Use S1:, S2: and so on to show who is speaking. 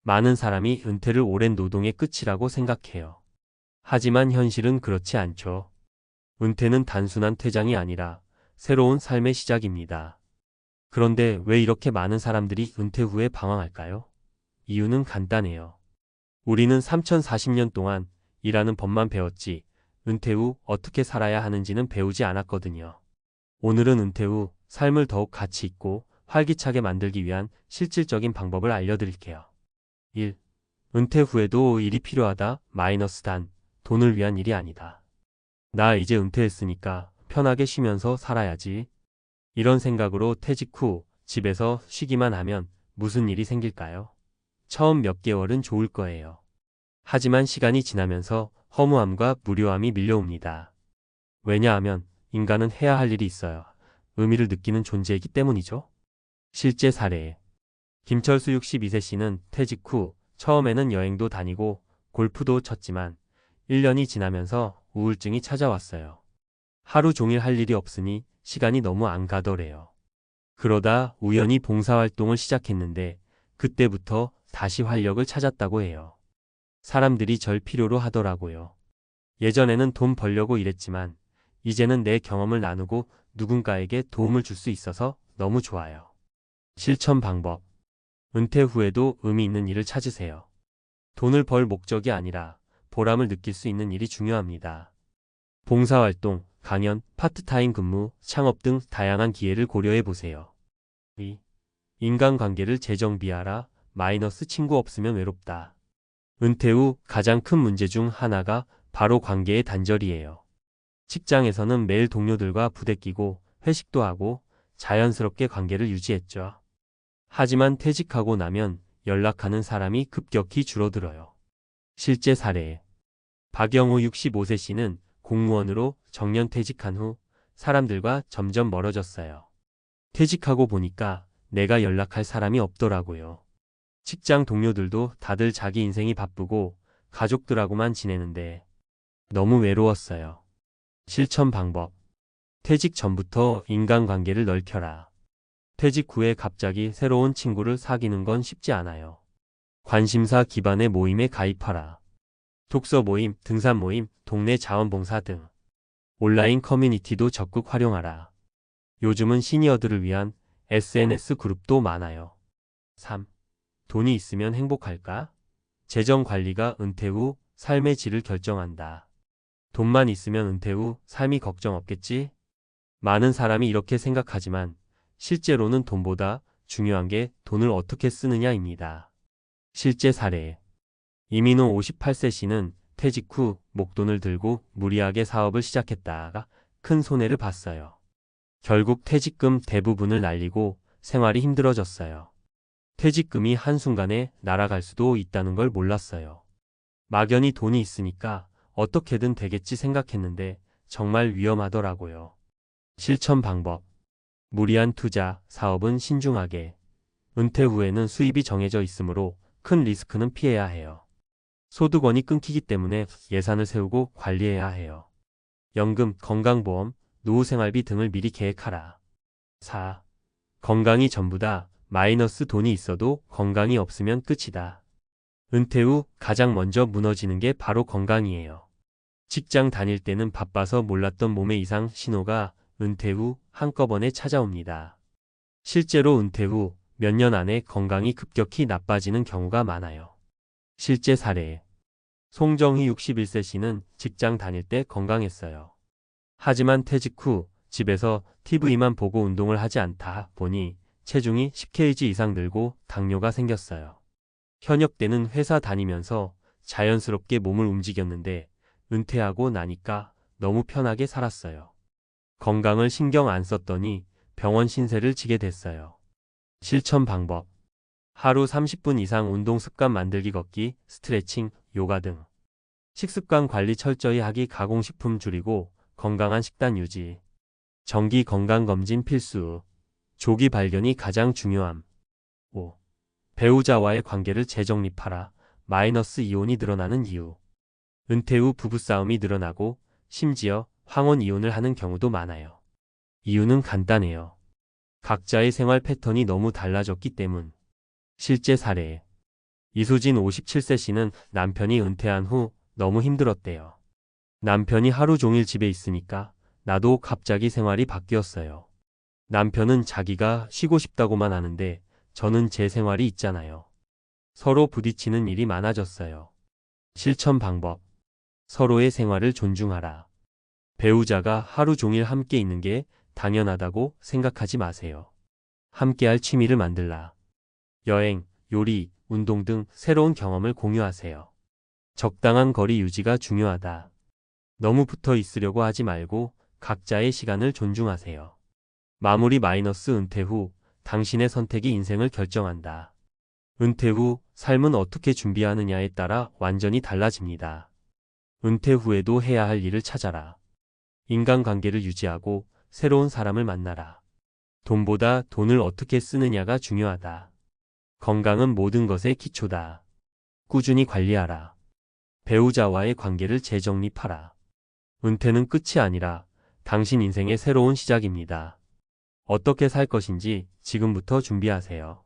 S1: 많은 사람이 은퇴를 오랜 노동의 끝이라고 생각해요. 하지만 현실은 그렇지 않죠. 은퇴는 단순한 퇴장이 아니라 새로운 삶의 시작입니다. 그런데 왜 이렇게 많은 사람들이 은퇴 후에 방황할까요? 이유는 간단해요. 우리는 3040년 동안 일하는 법만 배웠지, 은퇴 후 어떻게 살아야 하는지는 배우지 않았거든요. 오늘은 은퇴 후 삶을 더욱 가치 있고 활기차게 만들기 위한 실질적인 방법을 알려드릴게요. 1. 은퇴 후에도 일이 필요하다. 마이너스 단, 돈을 위한 일이 아니다. 나 이제 은퇴했으니까 편하게 쉬면서 살아야지. 이런 생각으로 퇴직 후 집에서 쉬기만 하면 무슨 일이 생길까요? 처음 몇 개월은 좋을 거예요. 하지만 시간이 지나면서 허무함과 무료함이 밀려옵니다. 왜냐하면 인간은 해야 할 일이 있어요. 의미를 느끼는 존재이기 때문이죠. 실제 사례. 김철수 62세 씨는 퇴직 후 처음에는 여행도 다니고 골프도 쳤지만 1년이 지나면서 우울증이 찾아왔어요. 하루 종일 할 일이 없으니 시간이 너무 안 가더래요. 그러다 우연히 봉사활동을 시작했는데 그때부터 다시 활력을 찾았다고 해요. 사람들이 절 필요로 하더라고요. 예전에는 돈 벌려고 일했지만 이제는 내 경험을 나누고 누군가에게 도움을 줄 수 있어서 너무 좋아요. 실천 방법. 은퇴 후에도 의미 있는 일을 찾으세요. 돈을 벌 목적이 아니라 보람을 느낄 수 있는 일이 중요합니다. 봉사활동, 강연, 파트타임 근무, 창업 등 다양한 기회를 고려해 보세요. 2. 인간관계를 재정비하라. 마이너스 친구 없으면 외롭다. 은퇴 후 가장 큰 문제 중 하나가 바로 관계의 단절이에요. 직장에서는 매일 동료들과 부대끼고 회식도 하고 자연스럽게 관계를 유지했죠. 하지만 퇴직하고 나면 연락하는 사람이 급격히 줄어들어요. 실제 사례. 박영호 65세 씨는 공무원으로 정년퇴직한 후 사람들과 점점 멀어졌어요. 퇴직하고 보니까 내가 연락할 사람이 없더라고요. 직장 동료들도 다들 자기 인생이 바쁘고 가족들하고만 지내는데 너무 외로웠어요. 실천 방법. 퇴직 전부터 인간관계를 넓혀라. 퇴직 후에 갑자기 새로운 친구를 사귀는 건 쉽지 않아요. 관심사 기반의 모임에 가입하라. 독서 모임, 등산 모임, 동네 자원봉사 등 온라인 커뮤니티도 적극 활용하라. 요즘은 시니어들을 위한 SNS 그룹도 많아요. 3. 돈이 있으면 행복할까? 재정 관리가 은퇴 후 삶의 질을 결정한다. 돈만 있으면 은퇴 후 삶이 걱정 없겠지? 많은 사람이 이렇게 생각하지만 실제로는 돈보다 중요한 게 돈을 어떻게 쓰느냐입니다. 실제 사례. 이민호 58세 씨는 퇴직 후 목돈을 들고 무리하게 사업을 시작했다가 큰 손해를 봤어요. 결국 퇴직금 대부분을 날리고 생활이 힘들어졌어요. 퇴직금이 한순간에 날아갈 수도 있다는 걸 몰랐어요. 막연히 돈이 있으니까 어떻게든 되겠지 생각했는데 정말 위험하더라고요. 실천 방법. 무리한 투자, 사업은 신중하게. 은퇴 후에는 수입이 정해져 있으므로 큰 리스크는 피해야 해요. 소득원이 끊기기 때문에 예산을 세우고 관리해야 해요. 연금, 건강보험, 노후생활비 등을 미리 계획하라. 4. 건강이 전부다. 마이너스 돈이 있어도 건강이 없으면 끝이다. 은퇴 후 가장 먼저 무너지는 게 바로 건강이에요. 직장 다닐 때는 바빠서 몰랐던 몸의 이상 신호가 은퇴 후 한꺼번에 찾아옵니다. 실제로 은퇴 후 몇 년 안에 건강이 급격히 나빠지는 경우가 많아요. 실제 사례. 송정희 61세 씨는 직장 다닐 때 건강했어요. 하지만 퇴직 후 집에서 TV만 보고 운동을 하지 않다 보니 체중이 10kg 이상 늘고 당뇨가 생겼어요. 현역 때는 회사 다니면서 자연스럽게 몸을 움직였는데 은퇴하고 나니까 너무 편하게 살았어요. 건강을 신경 안 썼더니 병원 신세를 지게 됐어요. 실천 방법. 하루 30분 이상 운동 습관 만들기 걷기, 스트레칭, 요가 등. 식습관 관리 철저히 하기 가공식품 줄이고 건강한 식단 유지. 정기 건강검진 필수. 조기 발견이 가장 중요함. 5. 배우자와의 관계를 재정립하라. 마이너스 이혼이 늘어나는 이유. 은퇴 후 부부싸움이 늘어나고 심지어 황혼 이혼을 하는 경우도 많아요. 이유는 간단해요. 각자의 생활 패턴이 너무 달라졌기 때문. 실제 사례. 이수진 57세 씨는 남편이 은퇴한 후 너무 힘들었대요. 남편이 하루 종일 집에 있으니까 나도 갑자기 생활이 바뀌었어요. 남편은 자기가 쉬고 싶다고만 하는데 저는 제 생활이 있잖아요. 서로 부딪히는 일이 많아졌어요. 실천 방법. 서로의 생활을 존중하라. 배우자가 하루 종일 함께 있는 게 당연하다고 생각하지 마세요. 함께할 취미를 만들라. 여행, 요리, 운동 등 새로운 경험을 공유하세요. 적당한 거리 유지가 중요하다. 너무 붙어 있으려고 하지 말고 각자의 시간을 존중하세요. 마무리 마이너스 은퇴 후 당신의 선택이 인생을 결정한다. 은퇴 후 삶은 어떻게 준비하느냐에 따라 완전히 달라집니다. 은퇴 후에도 해야 할 일을 찾아라. 인간관계를 유지하고 새로운 사람을 만나라. 돈보다 돈을 어떻게 쓰느냐가 중요하다. 건강은 모든 것의 기초다. 꾸준히 관리하라. 배우자와의 관계를 재정립하라. 은퇴는 끝이 아니라 당신 인생의 새로운 시작입니다. 어떻게 살 것인지 지금부터 준비하세요.